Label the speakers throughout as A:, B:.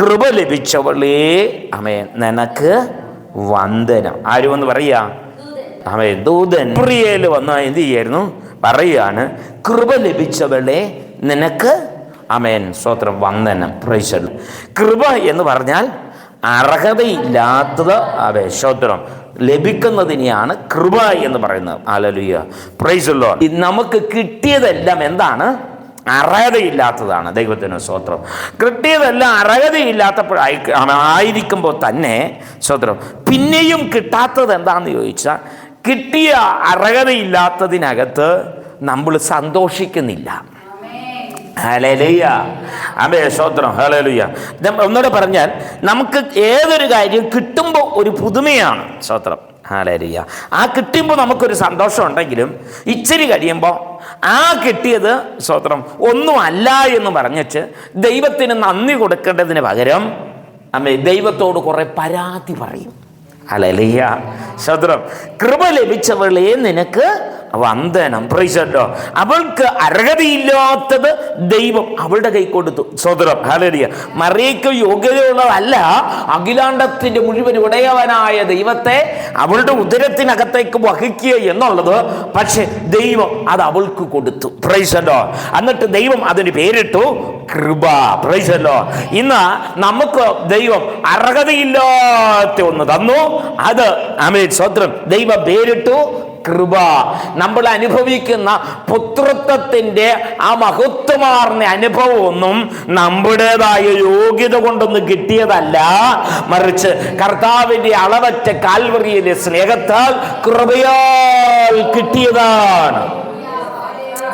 A: കൃപ ലഭിച്ചവളേ ആമേൻ നിനക്ക് വന്ദനം. ആരുമെന്ന് പറയാ? ആമേൻ ദൂതൻ ഗബ്രിയേൽ വന്ന എന്ത് ചെയ്യായിരുന്നു? പറയാണ്, കൃപ ലഭിച്ചവളെ നിനക്ക് ആമേൻ സ്തോത്രം വന്ദനം. പ്രൈസ്. കൃപ എന്ന് പറഞ്ഞാൽ അർഹതയില്ലാത്തത് സ്തോത്രം ലഭിക്കുന്നതിനെയാണ് കൃപ എന്ന് പറയുന്നത്. Hallelujah, praise the Lord. നമുക്ക് കിട്ടിയതെല്ലാം എന്താണ്? അർഹതയില്ലാത്തതാണ്. ദൈവത്തിന് സ്തോത്രം. കിട്ടിയതെല്ലാം അർഹതയില്ലാത്തപ്പോഴായിരിക്കുമ്പോൾ തന്നെ സ്തോത്രം പിന്നെയും കിട്ടാത്തത് എന്താണെന്ന് ചോദിച്ചാൽ, കിട്ടിയ അർഹതയില്ലാത്തതിനകത്ത് നമ്മൾ സന്തോഷിക്കുന്നില്ല. ഹല്ലേലൂയ, ആമേൻ സ്തോത്രം. ഹല്ലേലൂയ. ഒന്നുകൂടെ പറഞ്ഞാൽ, നമുക്ക് ഏതൊരു കാര്യം കിട്ടുമ്പോൾ ഒരു പുതുമയാണ്. സ്തോത്രം. ഹല്ലേലൂയ. ആ കിട്ടുമ്പോൾ നമുക്കൊരു സന്തോഷം ഉണ്ടെങ്കിലും ഇച്ചിരി കഴിയുമ്പോൾ ആ കിട്ടിയത് സ്തോത്രം ഒന്നും അല്ല എന്ന് പറഞ്ഞിട്ട് ദൈവത്തിന് നന്ദി കൊടുക്കേണ്ടതിന് പകരം ദൈവത്തോട് കുറെ പരാതി പറയും. ഹല്ലേലൂയ, സ്തോത്രം. കൃപ ലഭിച്ചവളെ നിനക്ക് വന്ദനം. Price the Lord. അവൾക്ക് അർഹതയില്ലാത്തത് ദൈവം അവളുടെ കൈ കൊടുത്തു. സ്തോത്രം. ഹല്ലേലൂയ. മറിയയ്ക്ക് യോഗ്യതയുള്ളതല്ല അഖിലാണ്ടത്തിന്റെ മുഴുവൻ ഉടയവനായ ദൈവത്തെ അവളുടെ ഉദരത്തിനകത്തേക്ക് വഹിക്കുക എന്നുള്ളത്. പക്ഷെ ദൈവം അത് അവൾക്ക് കൊടുത്തു. Price the Lord. എന്നിട്ട് ദൈവം അതിന് പേരിട്ടു കൃപ. Price the Lord. ഇന്ന് നമുക്ക് ദൈവം അർഹതയില്ലാത്ത ഒന്ന് തന്നു. അത് ആമേൻ സ്തോത്രം ദൈവം പേരിട്ടു കൃപ. നമ്മൾ അനുഭവിക്കുന്ന പുത്രത്വത്തിന്റെ ആ മഹത്വമാർന്ന അനുഭവമൊന്നും നമ്മുടേതായ യോഗ്യത കൊണ്ടൊന്നും കിട്ടിയതല്ല, മറിച്ച് കർത്താവിന്റെ അളവറ്റ കാൽവറിയിലെ സ്നേഹത്താൽ കൃപയാൽ കിട്ടിയതാണ്.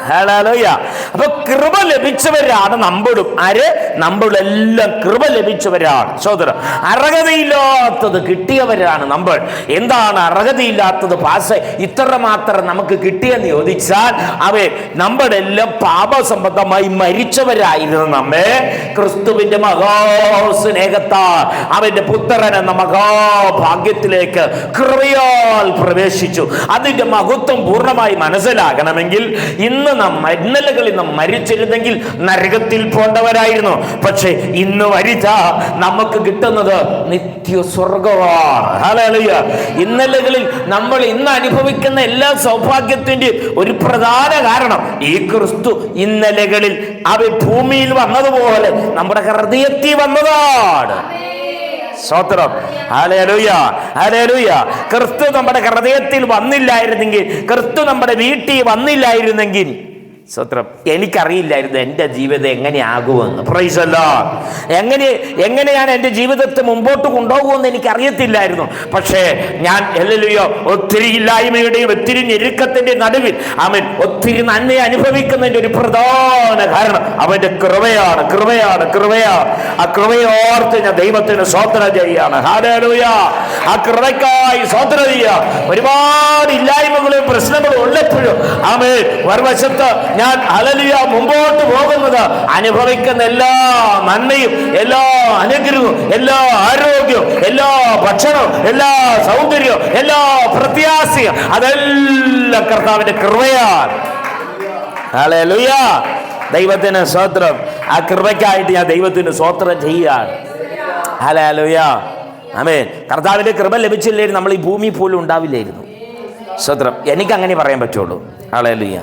A: ഹല്ലേലൂയ. അപ്പൊ കൃപ ലഭിച്ചവരാണ് നമ്മളും. ആര്? നമ്മളെല്ലാം കൃപ ലഭിച്ചവരാണ്. സഹോദരൻ, അർഹതയില്ലാത്തത് കിട്ടിയവരാണ് നമ്മൾ. എന്താണ് അർഹതയില്ലാത്തത്? പാസ് ഇത്രമാത്രം നമുക്ക് കിട്ടിയെന്ന് ചോദിച്ചാൽ നമ്മളെല്ലാം പാപസംബന്ധമായി മരിച്ചവരായിരുന്നു. നമ്മെ ക്രിസ്തുവിന്റെ മഹാസ്നേഹത്താൽ അവന്റെ പുത്രൻ എന്ന മഹാഭാഗ്യത്തിലേക്ക് കൃപയാൽ പ്രവേശിച്ചു. അതിന്റെ മഹത്വം പൂർണ്ണമായി മനസ്സിലാകണമെങ്കിൽ ഇന്നലകളിൽ നാം മരിച്ചിരുന്നെങ്കിൽ നരകത്തിൽ പോണ്ടവരായിരുന്നു. പക്ഷേ ഇന്ന് വരിത നമുക്ക് കിട്ടുന്നത് നിത്യസ്വർഗമാണ്. ഹല്ലേലൂയ. ഇന്നലകളിൽ നമ്മൾ ഇന്ന് അനുഭവിക്കുന്ന എല്ലാ സൗഭാഗ്യത്തിന്റെയും ഒരു പ്രധാന കാരണം ഈ ക്രിസ്തു ഇന്നലകളിൽ ഭൂമിയിൽ വന്നതുപോലെ നമ്മുടെ ഹൃദയത്തിൽ വന്നതാണ്. സ്തോത്രം. Hallelujah, hallelujah. ക്രിസ്തു നമ്മുടെ ഹൃദയത്തിൽ വന്നില്ലായിരുന്നെങ്കിൽ, ക്രിസ്തു നമ്മുടെ വീട്ടിൽ വന്നില്ലായിരുന്നെങ്കിൽ, സ്തോത്രം, എനിക്കറിയില്ലായിരുന്നു എൻ്റെ ജീവിതം എങ്ങനെയാകുമെന്ന്. Price the Lord. എങ്ങനെയാണ് എൻ്റെ ജീവിതത്തെ മുമ്പോട്ട് കൊണ്ടുപോകുമെന്ന് എനിക്കറിയത്തില്ലായിരുന്നു. പക്ഷേ ഞാൻ ഹല്ലേലൂയ ഒത്തിരി ഇല്ലായ്മയുടെയും ഒത്തിരി ഞെരുക്കത്തിൻ്റെ നടുവിൽ അവൻ ഒത്തിരി നന്മ അനുഭവിക്കുന്നതിൻ്റെ ഒരു പ്രധാന കാരണം അവൻ്റെ കൃപയാണ്. കൃപയാണ്, കൃപയാണ്. ആ കൃപയോർത്ത് ഞാൻ ദൈവത്തിന് സ്തോത്രം ചെയ്യാണ്. ഹല്ലേലൂയ. ആ കൃപയ്ക്കായി സ്തോത്രം ചെയ്യുക. ഒരുപാട് ഇല്ലായ്മകളും പ്രശ്നങ്ങളും ഉള്ളപ്പോഴും ആമേൻ മറുവശത്ത് ഞാൻ ഹല്ലേലൂയ മുമ്പോട്ട് പോകുന്നത് അനുഭവിക്കുന്ന എല്ലാ നന്മയും എല്ലാ അനുഗ്രഹവും എല്ലാ ആരോഗ്യവും എല്ലാ ഭക്ഷണവും എല്ലാ സൗന്ദര്യവും എല്ലാ പ്രത്യാശയും അതെല്ലാം കർത്താവിന്റെ കൃപയാണ്. ഹല്ലേലൂയ. ദൈവത്തിന് സ്തോത്രം. ആ കൃപയ്ക്കായിട്ട് ഞാൻ ദൈവത്തിന് സ്തോത്രം ചെയ്യുകയാണ്. ഹല്ലേലൂയ. ആമേൻ. കർത്താവിന്റെ കൃപ ലഭിച്ചില്ലായിരുന്നു നമ്മൾ ഈ ഭൂമി പോലും ഉണ്ടാവില്ലായിരുന്നു. സ്തോത്രം. എനിക്കങ്ങനെ പറയാൻ പറ്റുള്ളൂ. ഹല്ലേലൂയ.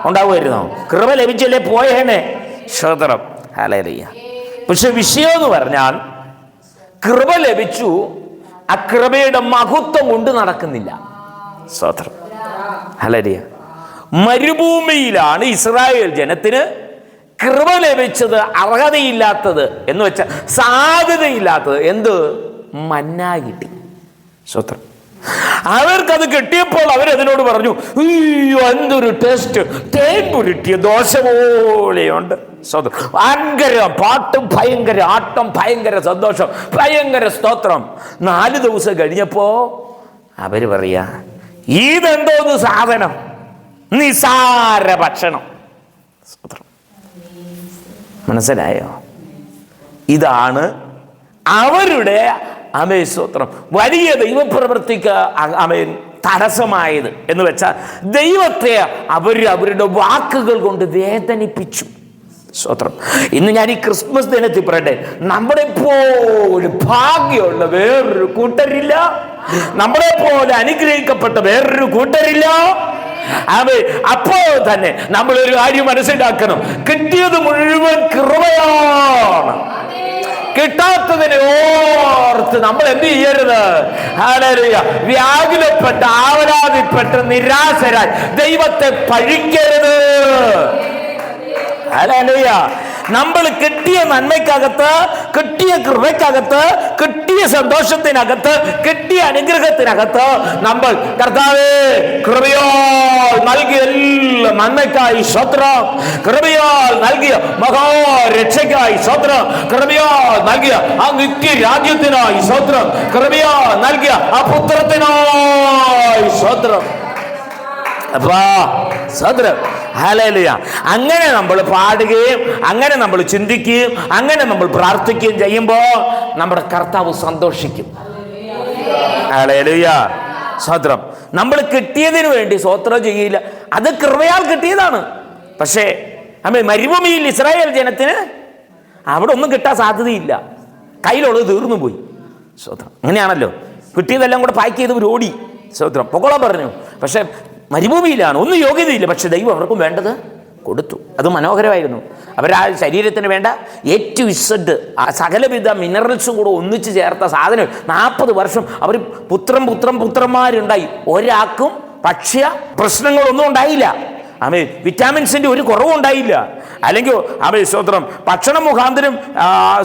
A: ഉണ്ടാവുമായിരുന്നോ? കൃപ ലഭിച്ചല്ലേ പോയേനെ. സ്തോത്രം. ഹല്ലേലൂയ. പക്ഷെ വിഷയം എന്ന് പറഞ്ഞാൽ കൃപ ലഭിച്ചു, ആ കൃപയുടെ മഹത്വം കൊണ്ട് നടക്കുന്നില്ല. സ്തോത്രം. ഹല്ലേലൂയ. മരുഭൂമിയിലാണ് ഇസ്രായേൽ ജനത്തിന് കൃപ ലഭിച്ചത്. അർഹതയില്ലാത്തത് എന്ന് വെച്ചാൽ സാധ്യതയില്ലാത്തത് എന്ത്? മന്ന കിട്ടി. സ്തോത്രം. അവർക്കത് കിട്ടിയപ്പോൾ അവരതിനോട് പറഞ്ഞു, അയ്യോ എന്തൊരു ടേസ്റ്റ്, തേൻ പുരട്ടിയ ദോശ പോലെയുണ്ട്. ഭയങ്കര പാട്ടും ഭയങ്കര ആട്ടം ഭയങ്കര സന്തോഷം ഭയങ്കര സ്തോത്രം. 4 ദിവസം കഴിഞ്ഞപ്പോ അവര് പറയാ, ഇതെന്തോന്ന് സാധനം, നിസാര ഭക്ഷണം. മനസ്സിലായോ? ഇതാണ് അവരുടെ സ്തോത്രം വലിയ ദൈവപ്രവൃത്തിക്ക് തടസ്സമായത് എന്ന് വെച്ചാൽ ദൈവത്തെ അവരുടെ വാക്കുകൾ കൊണ്ട് വേദനിപ്പിച്ചു. സ്തോത്രം. ഇന്ന് ഞാൻ ഈ ക്രിസ്മസ് ദിനത്തിൽ പറയട്ടെ, നമ്മളെ പോലെ ഭാഗ്യമുള്ള വേറൊരു കൂട്ടരില്ല, നമ്മളെ പോലെ അനുഗ്രഹിക്കപ്പെട്ട വേറൊരു കൂട്ടരില്ല. അപ്പോൾ തന്നെ നമ്മളൊരു കാര്യം മനസ്സിലാക്കണം, കിട്ടിയത് മുഴുവൻ കൃപയാണ്. കിട്ടാത്തതിനെ ഓർത്ത് നമ്മൾ എന്ത് ചെയ്യരുത്? ഹല്ലേലൂയ. വ്യാകുലപ്പെട്ട് ആവലാതിപ്പെട്ട് നിരാശരായി ദൈവത്തെ പഴിക്കരുത്. ഹല്ലേലൂയ. നമ്മൾ കിട്ടിയ നന്മയ്ക്കകത്ത്, കിട്ടിയ കൃപയ്ക്കകത്ത്, കിട്ടിയ സന്തോഷത്തിനകത്ത്, കിട്ടിയ അനുഗ്രഹത്തിനകത്ത് നമ്മൾ കർത്താവേ കൃപയാൽ നൽകിയ എല്ലാ നന്മയ്ക്കായി സ്തോത്രം, കൃപയാൽ നൽകിയ മഹാരക്ഷയ്ക്കായി സ്തോത്രം, കൃപയാൽ നൽകിയ ആ നിത്യരാജ്യത്തിനായി സ്തോത്രം, കൃപയാൽ നൽകിയ ആ പുത്രത്തിനായി സ്തോത്രം. ഹല്ലേലൂയ. അങ്ങനെ നമ്മൾ പാടുകയും അങ്ങനെ നമ്മൾ ചിന്തിക്കുകയും അങ്ങനെ നമ്മൾ പ്രാർത്ഥിക്കുകയും ചെയ്യുമ്പോൾ നമ്മുടെ കർത്താവ് സന്തോഷിക്കും. ഹല്ലേലൂയ. സ്തോത്രം. നമ്മൾ കിട്ടിയതിനു വേണ്ടി സ്തോത്രം ചെയ്യില്ല, അത് കൃപയാൽ കിട്ടിയതാണ്. പക്ഷേ മരുഭൂമിയിൽ ഇസ്രായേൽ ജനത്തിന് അവിടെ ഒന്നും കിട്ടാൻ സാധ്യതയില്ല, കയ്യിലുള്ളത് തീർന്നു പോയി. സ്തോത്രം. അങ്ങനെയാണല്ലോ, കിട്ടിയതെല്ലാം കൂടെ പാക്ക് ചെയ്ത് ഒരു ഓടി. സ്തോത്രം. പൊക്കോളാൻ പറഞ്ഞു. പക്ഷെ മരുഭൂമിയിലാണ്, ഒന്നും യോഗ്യതയില്ല, പക്ഷെ ദൈവം അവർക്കും വേണ്ടത് കൊടുത്തു. അത് മനോഹരമായിരുന്നു. അവരാ ശരീരത്തിന് വേണ്ട ഏറ്റവും ഇസഡ് ആ സകലവിധ മിനറൽസും കൂടെ ഒന്നിച്ച് ചേർത്ത സാധനം 40 വർഷം അവർ പുത്രന്മാരുണ്ടായി. ഒരാൾക്കും ഭക്ഷ്യ പ്രശ്നങ്ങളൊന്നും ഉണ്ടായില്ല. വിറ്റാമിൻസിന്റെ ഒരു കുറവും ഉണ്ടായില്ല. അല്ലെങ്കിൽ സ്തോത്രം ഭക്ഷണം മുഖാന്തരം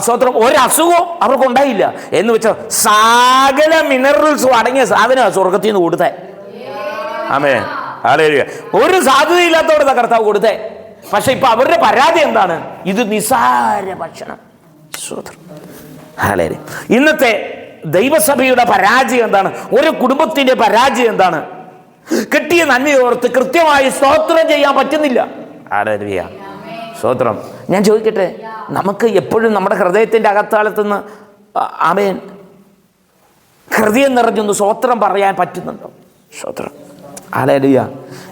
A: സ്തോത്രം ഒരസുഖവും അവർക്കുണ്ടായില്ല. എന്ന് വെച്ചാൽ സകല മിനറൽസും അടങ്ങിയ സാധനമാണ് സ്വർഗത്തിൽ നിന്ന് കൊടുത്തേ. ആമേൻ. ഹല്ലേലൂയ. ഒരു സാധ്യതയില്ലാത്തവരുടെ കർത്താവ് കൊടുത്തേ. പക്ഷെ ഇപ്പൊ അവരുടെ പരാതി എന്താണ്? ഇത് നിസാര ഭക്ഷണം. ഹല്ലേലൂയ. ഇന്നത്തെ ദൈവസഭയുടെ പരാജയം എന്താണ്? ഒരു കുടുംബത്തിന്റെ പരാജയം എന്താണ്? കിട്ടിയ നന്മയോർത്ത് കൃത്യമായി സ്തോത്രം ചെയ്യാൻ പറ്റുന്നില്ല. ഹല്ലേലൂയ. സ്തോത്രം. ഞാൻ ചോദിക്കട്ടെ, നമുക്ക് എപ്പോഴും നമ്മുടെ ഹൃദയത്തിന്റെ അകത്താളത്തുനിന്ന് ആമേൻ ഹൃദയം നിറഞ്ഞൊന്ന് സ്തോത്രം പറയാൻ പറ്റുന്നുണ്ടോ? സ്തോത്രം. ഹല്ലേലൂയ.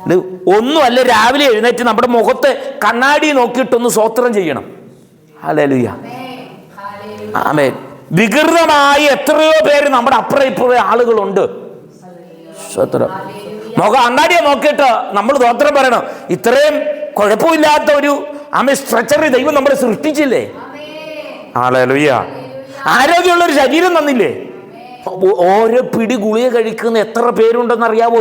A: ഇത് ഒന്നുമല്ല, രാവിലെ എഴുന്നേറ്റ് നമ്മുടെ മുഖത്ത് കണ്ണാടി നോക്കിയിട്ടൊന്ന് സ്തോത്രം ചെയ്യണം. ഹല്ലേലൂയ. ആമേൻ. വികൃതമായി എത്രയോ പേര് നമ്മുടെ അപ്പുറം ഇപ്പുറം ആളുകളുണ്ട്. സ്തോത്രം. കണ്ണാടിയെ നോക്കിയിട്ട് നമ്മൾ സ്തോത്രം പറയണം. ഇത്രയും കുഴപ്പമില്ലാത്ത ഒരു സ്ട്രക്ചറിൽ ദൈവം നമ്മളെ സൃഷ്ടിച്ചില്ലേ? ഹല്ലേലൂയ. ആരോഗ്യമുള്ളൊരു ശരീരം തന്നില്ലേ? ഓരോ പിടി ഗുളിക കഴിക്കുന്ന എത്ര പേരുണ്ടെന്ന് അറിയാമോ?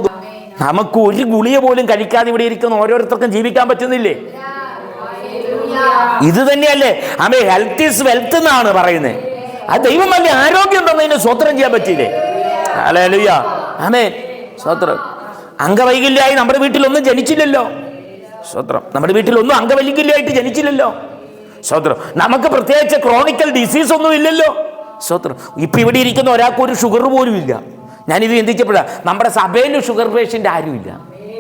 A: നമുക്ക് ഒരു ഗുളിക പോലും കഴിക്കാതെ ഇവിടെ ഇരിക്കുന്ന ഓരോരുത്തർക്കും ജീവിക്കാൻ പറ്റുന്നില്ലേ? ഇത് തന്നെയല്ലേ ഹെൽത്ത് ഈസ് വെൽത്ത് എന്നാണ് പറയുന്നത്. ആ ദൈവം വലിയ ആരോഗ്യം തന്നതിന് സ്തോത്രം ചെയ്യാൻ പറ്റിയില്ലേ? ഹല്ലേലൂയ. ആമേൻ. സ്തോത്രം. അംഗവൈകല്യമായി നമ്മുടെ വീട്ടിലൊന്നും ജനിച്ചില്ലല്ലോ. സ്തോത്രം. നമ്മുടെ വീട്ടിലൊന്നും അംഗവൈകല്യമായിട്ട് ജനിച്ചില്ലല്ലോ. സ്തോത്രം. നമുക്ക് പ്രത്യേകിച്ച് ക്രോണിക്കൽ ഡിസീസ് ഒന്നും ഇല്ലല്ലോ. സ്തോത്രം. ഇപ്പൊ ഇവിടെ ഇരിക്കുന്ന ഒരാൾക്ക് ഒരു ഷുഗർ പോലും ഇല്ല. ഞാനിത് ചിന്തിച്ചപ്പോഴാ, നമ്മുടെ സഭയിൽ ഷുഗർ പേഷ്യൻ്റ് ആരുമില്ല.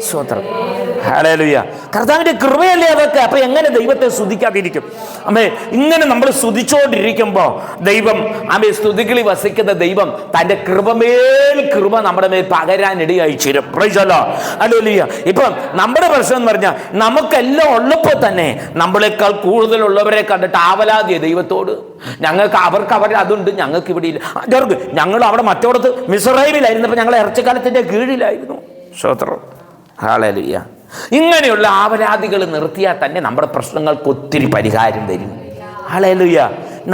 A: സ്തോത്രം. ഹല്ലേലൂയ. കർത്താവിന്റെ കൃപയല്ലേ അതൊക്കെ. അപ്പൊ എങ്ങനെ ദൈവത്തെ സ്തുതിക്കാതിരിക്കും? ഇങ്ങനെ നമ്മൾ സ്തുതിച്ചോണ്ടിരിക്കുമ്പോൾ ദൈവം സ്തുതികളിൽ വസിക്കുന്ന ദൈവം തന്റെ കൃപമേൽ കൃപ നമ്മുടെ മേൽ പകരാനിടയായി ചേരും. Price the Lord. ഹല്ലേലൂയ. ഇപ്പം നമ്മുടെ പ്രശ്നം എന്ന് പറഞ്ഞാൽ നമുക്കെല്ലാം ഉള്ളപ്പോൾ തന്നെ നമ്മളെക്കാൾ കൂടുതലുള്ളവരെ കണ്ടിട്ട് ആവലാതിയ ദൈവത്തോട്. അവർക്ക് അതുണ്ട്, ഞങ്ങൾക്ക് ഇവിടെ ഇല്ല. ഞങ്ങൾ അവിടെ മറ്റോടത്ത് മിസ്രൈമിലായിരുന്നപ്പോൾ ഞങ്ങൾ ഇറച്ചിക്കാലത്തിന്റെ കീഴിലായിരുന്നു. സ്തോത്രം. ഹല്ലേലൂയ. ഇങ്ങനെയുള്ള ആവലാതികൾ നിർത്തിയാൽ തന്നെ നമ്മുടെ പ്രശ്നങ്ങൾക്ക് ഒത്തിരി പരിഹാരം വരും. ഹല്ലേലൂയ.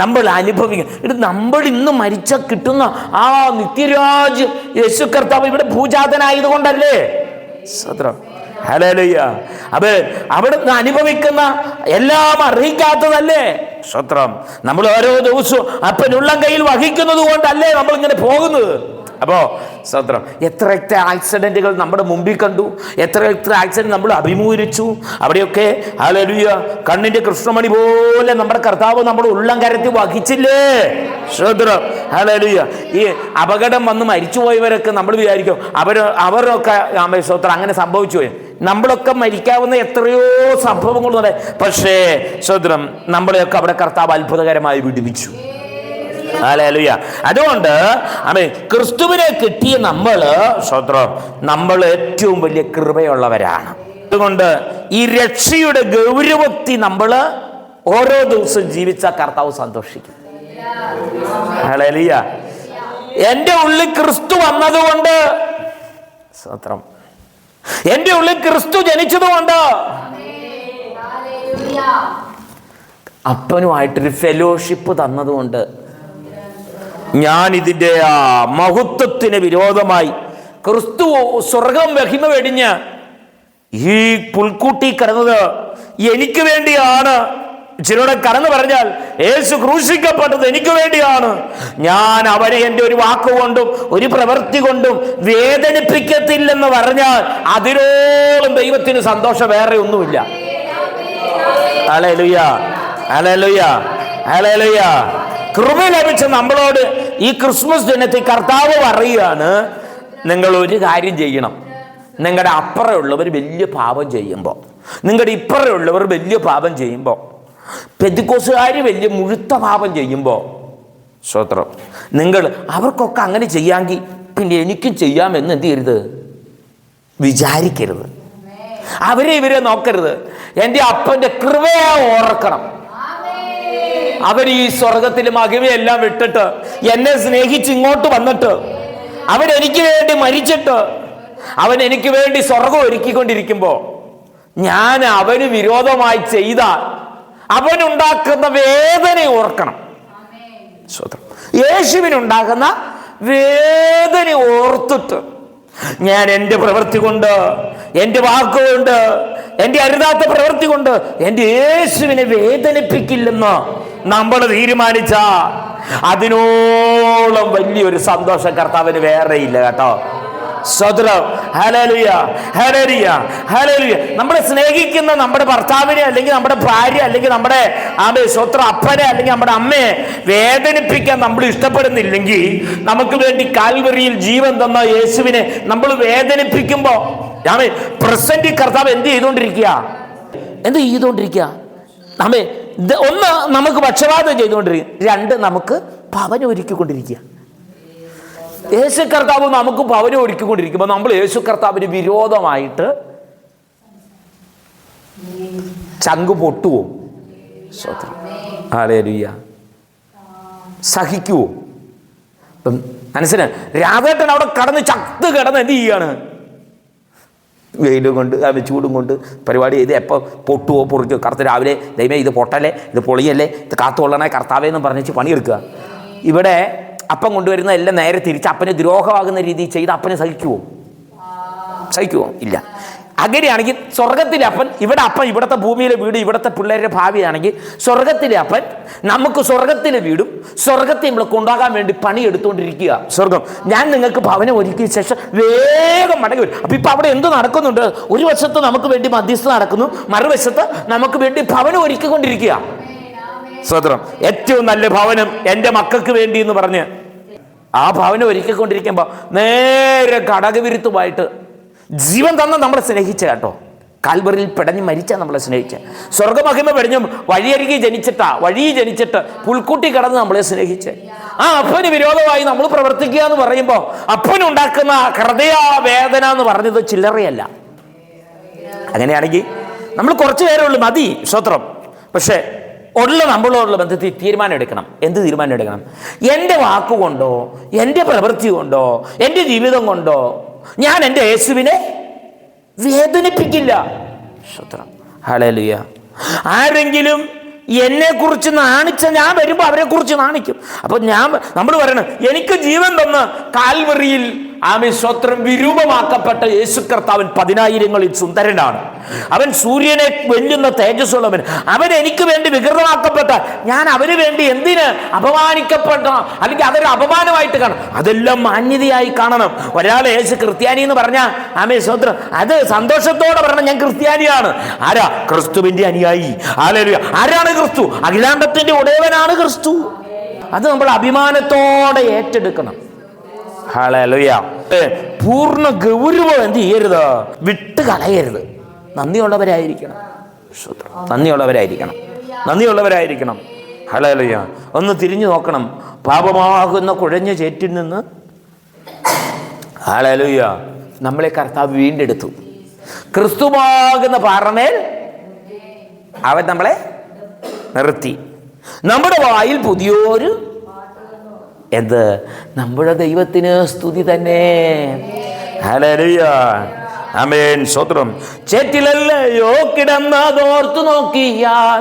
A: നമ്മൾ അനുഭവിക്കും. നമ്മൾ ഇന്ന് മരിച്ച കിട്ടുന്ന ആ നിത്യരാജ് യേശു കർത്താവ് ഇവിടെ ഭൂജാതനായതുകൊണ്ടല്ലേ? സ്തോത്രം. ഹല്ലേലൂയ. അവിടെ അനുഭവിക്കുന്ന എല്ലാം അറിയിക്കാത്തതല്ലേ? സ്തോത്രം. നമ്മൾ ഓരോ ദിവസവും അപ്പനുള്ളം കയ്യിൽ വഹിക്കുന്നത് കൊണ്ടല്ലേ നമ്മൾ ഇങ്ങനെ പോകുന്നത്? അപ്പോ സ്തോത്രം. എത്ര ആക്സിഡന്റുകൾ നമ്മുടെ മുമ്പിൽ കണ്ടു, എത്ര ആക്സിഡന്റ് നമ്മൾ അഭിമുഖീകരിച്ചു. അവിടെയൊക്കെ ഹല്ലേലൂയ കണ്ണിന്റെ കൃഷ്ണമണി പോലെ നമ്മുടെ കർത്താവ് നമ്മുടെ ഉള്ളം കരത്തിൽ വഹിച്ചില്ലേ? സ്തോത്രം. ഹല്ലേലൂയ. ഈ അപകടം വന്ന് മരിച്ചുപോയവരൊക്കെ നമ്മൾ വിചാരിക്കും അവരൊക്കെ സ്തോത്രം അങ്ങനെ സംഭവിച്ചു പോയി. നമ്മളൊക്കെ മരിക്കാവുന്ന എത്രയോ സംഭവങ്ങളുണ്ട്. പക്ഷേ സ്തോത്രം നമ്മളെയൊക്കെ അവിടെ കർത്താവ് അത്ഭുതകരമായി വിടുവിച്ചു. ഹല്ലേലൂയ. അതുകൊണ്ട് ക്രിസ്തുവിനെ കിട്ടിയ നമ്മൾ ഏറ്റവും വലിയ കൃപയുള്ളവരാണ്. അതുകൊണ്ട് ഈ രക്ഷയുടെ ഗൗരവത്തിൽ നമ്മൾ ഓരോ ദിവസവും ജീവിച്ച കർത്താവ് സന്തോഷിക്കും. ഹല്ലേലൂയ. എൻ്റെ ഉള്ളിൽ ക്രിസ്തു വന്നതുകൊണ്ട് സ്തോത്രം, എൻ്റെ ഉള്ളിൽ ക്രിസ്തു ജനിച്ചതുകൊണ്ട് അപ്പനുമായിട്ടൊരു ഫെലോഷിപ്പ് തന്നതുകൊണ്ട് ഞാൻ ഇതിൻ്റെ ആ മഹത്വത്തിന് വിരോധമായി ക്രിസ്തു സ്വർഗം മഹിമ വെടിഞ്ഞ് ഈ പുൽക്കൂട്ടി കിടന്നത് എനിക്ക് വേണ്ടിയാണ്. ചിലരുടെ കടന്നു പറഞ്ഞാൽ യേശു ക്രൂശിക്കപ്പെട്ടത് എനിക്ക് വേണ്ടിയാണ്. ഞാൻ അവനെ എൻ്റെ ഒരു വാക്കുകൊണ്ടും ഒരു പ്രവൃത്തി കൊണ്ടും വേദനിപ്പിക്കത്തില്ലെന്ന് പറഞ്ഞാൽ അതിനോളം ദൈവത്തിന് സന്തോഷം വേറെ ഒന്നുമില്ല. ഹല്ലേലൂയ, ഹല്ലേലൂയ, ഹല്ലേലൂയ. കൃപ ലഭിച്ച നമ്മളോട് ഈ ക്രിസ്മസ് ദിനത്തിൽ കർത്താവ് പറയുകയാണ്, നിങ്ങൾ ഒരു കാര്യം ചെയ്യണം. നിങ്ങളുടെ അപ്പുറമുള്ളവർ വലിയ പാപം ചെയ്യുമ്പോൾ, നിങ്ങളുടെ ഇപ്പുറമുള്ളവർ വലിയ പാപം ചെയ്യുമ്പോൾ, പെന്തിക്കോസുകാർ വലിയ മുഴുത്ത പാപം ചെയ്യുമ്പോൾ, സ്തോത്രം, നിങ്ങൾ അവർക്കൊക്കെ അങ്ങനെ ചെയ്യാമെങ്കിൽ പിന്നെ എനിക്കും ചെയ്യാമെന്ന് എന്ത് ചെയ്യരുത്, വിചാരിക്കരുത്. അവരെ ഇവരെ നോക്കരുത്. എൻ്റെ അപ്പൻ്റെ കൃപയെ ഓർക്കണം. അവർ ഈ സ്വർഗത്തിൽ മഹിമയെല്ലാം വിട്ടിട്ട് എന്നെ സ്നേഹിച്ച് ഇങ്ങോട്ട് വന്നിട്ട് അവൻ എനിക്ക് വേണ്ടി മരിച്ചിട്ട് അവൻ എനിക്ക് വേണ്ടി സ്വർഗം ഒരുക്കിക്കൊണ്ടിരിക്കുമ്പോൾ ഞാൻ അവന് വിരോധമായി ചെയ്താൽ അവനുണ്ടാക്കുന്ന വേദന ഓർക്കണം. യേശുവിനുണ്ടാകുന്ന വേദന ഓർത്തിട്ട് ഞാൻ എൻ്റെ പ്രവൃത്തി കൊണ്ട്, എൻ്റെ വാക്കുകൊണ്ട്, എൻ്റെ അരുതാത്ത പ്രവൃത്തി കൊണ്ട് എൻ്റെ യേശുവിനെ വേദനിപ്പിക്കില്ലെന്ന് നമ്മൾ തീരുമാനിച്ച അതിനോളം വലിയൊരു സന്തോഷം കർത്താവിന് വേറെ ഇല്ല കേട്ടോ. സ്വതന്ത്രം. ഹല്ലേലൂയ, ഹല്ലേലൂയ, ഹല്ലേലൂയ. നമ്മളെ സ്നേഹിക്കുന്ന നമ്മുടെ ഭർത്താവിനെ അല്ലെങ്കിൽ നമ്മുടെ ഭാര്യ അല്ലെങ്കിൽ നമ്മുടെ സ്വത്ര അപ്പനെ അല്ലെങ്കിൽ നമ്മുടെ അമ്മയെ വേദനിപ്പിക്കാൻ നമ്മൾ ഇഷ്ടപ്പെടുന്നില്ലെങ്കിൽ നമുക്ക് വേണ്ടി കാൽവറിയിൽ ജീവൻ തന്ന യേശുവിനെ നമ്മൾ വേദനിപ്പിക്കുമ്പോൾ പ്രസന്റ് കർത്താവ് എന്ത് ചെയ്തുകൊണ്ടിരിക്കുക? ഒന്ന് നമുക്ക് പക്ഷപാതം ചെയ്തുകൊണ്ടിരിക്കുക, രണ്ട് നമുക്ക് ഭവനം ഒരുക്കിക്കൊണ്ടിരിക്കുക. യേശു കർത്താവ് നമുക്ക് ഭവനം ഒരുക്കിക്കൊണ്ടിരിക്കുമ്പോൾ നമ്മൾ യേശു കർത്താവിന് വിരോധമായിട്ട് ചങ്ക് പൊട്ടുവോ? ഹല്ലേലൂയ. സഹിക്കുവോ? മനസ്സിന് രാധേട്ടൻ അവിടെ കടന്ന് ചത്ത് കിടന്ന് എന്ത് ചെയ്യാണ്? വെയിലും കൊണ്ട് ചൂടും കൊണ്ട് പരിപാടി ചെയ്ത് എപ്പോൾ പൊട്ടുവോ പൊറിക്കോ? കറുത്ത് രാവിലെ ദൈവമേ ഇത് പൊട്ടല്ലേ, ഇത് പൊളിയല്ലേ, ഇത് കാത്തുകൊള്ളണേ കർത്താവേ എന്ന് പറഞ്ഞിട്ട് പണിയെടുക്കുക. ഇവിടെ അപ്പം കൊണ്ടുവരുന്ന എല്ലാം നേരെ തിരിച്ച് അപ്പന് ദ്രോഹമാകുന്ന രീതിയിൽ ചെയ്ത് അപ്പനെ സഹിക്കുവോ? ഇല്ല. അങ്ങനെയാണെങ്കിൽ സ്വർഗത്തിലെ അപ്പൻ ഇവിടെ അപ്പൻ ഇവിടുത്തെ ഭൂമിയിലെ വീട് ഇവിടുത്തെ പിള്ളേരുടെ ഭാവിയാണെങ്കിൽ സ്വർഗത്തിലെ അപ്പൻ നമുക്ക് സ്വർഗത്തിലെ വീടും സ്വർഗത്തെ നമ്മൾ കൊണ്ടാകാൻ വേണ്ടി പണിയെടുത്തുകൊണ്ടിരിക്കുക. സ്വർഗം ഞാൻ നിങ്ങൾക്ക് ഭവനം ഒരുക്കിയ ശേഷം വേഗം മടങ്ങി വരും. അപ്പം ഇപ്പം അവിടെ എന്ത് നടക്കുന്നുണ്ട്? ഒരു വശത്ത് നമുക്ക് വേണ്ടി മധ്യസ്ഥ നടക്കുന്നു, മറുവശത്ത് നമുക്ക് വേണ്ടി ഭവനം ഒരുക്കിക്കൊണ്ടിരിക്കുക. സ്വതന്ത്രം. ഏറ്റവും നല്ല ഭവനം എൻ്റെ മക്കൾക്ക് വേണ്ടി എന്ന് പറഞ്ഞ് ആ ഭവനം ഒരുക്കിക്കൊണ്ടിരിക്കുമ്പോൾ നേരെ ഘടകവിരുദ്ധമായിട്ട് ജീവൻ തന്ന നമ്മളെ സ്നേഹിച്ച കേട്ടോ, കാൽവറിയിൽ പിടഞ്ഞ് മരിച്ച നമ്മളെ സ്നേഹിച്ച, സ്വർഗമഹിമ പിടഞ്ഞും വഴിയരികെ ജനിച്ചിട്ട് പുൽക്കൂട്ടി കടന്ന് നമ്മളെ സ്നേഹിച്ച് ആ അപ്പന് വിരോധമായി നമ്മൾ പ്രവർത്തിക്കുക എന്ന് പറയുമ്പോൾ അപ്പനുണ്ടാക്കുന്ന ഹൃദയവേദന എന്ന് പറഞ്ഞത് ചില്ലറയല്ല. അങ്ങനെയാണെങ്കിൽ നമ്മൾ കുറച്ചു നേരമേ ഉള്ളൂ, മതി സ്വത്രം. പക്ഷേ നമ്മളുള്ള ബന്ധത്തിൽ തീരുമാനം എടുക്കണം. എന്ത് തീരുമാനം എടുക്കണം? എൻ്റെ വാക്കുകൊണ്ടോ എൻ്റെ പ്രവൃത്തി കൊണ്ടോ എൻ്റെ ജീവിതം കൊണ്ടോ ഞാൻ എൻ്റെ യേശുവിനെ വേദനിപ്പിക്കില്ല. ഹല്ലേലൂയ. ആരെങ്കിലും എന്നെ കുറിച്ച് നാണിച്ച ഞാൻ വരുമ്പോൾ അവരെ കുറിച്ച് നാണിക്കും. അപ്പൊ നമ്മൾ പറയണം, എനിക്ക് ജീവൻ തന്ന് കാൽവറിയിൽ സ്വത്രം വിരൂപമാക്കപ്പെട്ട യേശു കർത്താവൻ 10,000ങ്ങളിൽ സുന്ദരനാണ്. അവൻ സൂര്യനെ വെല്ലുന്ന തേജസ്സുള്ളവൻ. അവൻ എനിക്ക് വേണ്ടി വികൃതമാക്കപ്പെട്ട ഞാൻ അവന് വേണ്ടി എന്തിന് അപമാനിക്കപ്പെട്ട, അല്ലെങ്കിൽ അതൊരു അപമാനമായിട്ട് കാണും. അതെല്ലാം മാന്യതയായി കാണണം. ഒരാൾ യേശു ക്രിസ്ത്യാനി എന്ന് പറഞ്ഞാൽ സ്വത്രം അത് സന്തോഷത്തോടെ പറയണം, ഞാൻ ക്രിസ്ത്യാനിയാണ്. ആരാ? ക്രിസ്തുവിന്റെ അനുയായി. ഹല്ലേലൂയ. ആരാണ് ക്രിസ്തു? അഖിലാണ്ടത്തിന്റെ ഉടയവനാണ് ക്രിസ്തു. അത് നമ്മൾ അഭിമാനത്തോടെ ഏറ്റെടുക്കണം. ഹല്ലേലൂയ. പൂർണ്ണ ഗൗരവം എന്ത് ചെയ്യരുത്? വിട്ട് കളയരുത്. നന്ദിയുള്ളവരായിരിക്കണം. ഹല്ലേലൂയ. ഒന്ന് തിരിഞ്ഞു നോക്കണം. പാപമാകുന്ന കുഴഞ്ഞ ചേറ്റിൽ നിന്ന് ഹല്ലേലൂയ നമ്മളെ കർത്താവ് വീണ്ടെടുത്തു. ക്രിസ്തുവാകുന്ന പാറമേൽ അവൻ നമ്മളെ നിർത്തി. നമ്മുടെ വായിൽ പുതിയൊരു എന്ത്? നമ്മുടെ ദൈവത്തിന് സ്തുതി തന്നെ. ഹല്ലേലൂയ, ആമേൻ, സ്തോത്രം. ചേറ്റിലല്ലയോ കിടന്നതോർത്തു നോക്കിയാൽ,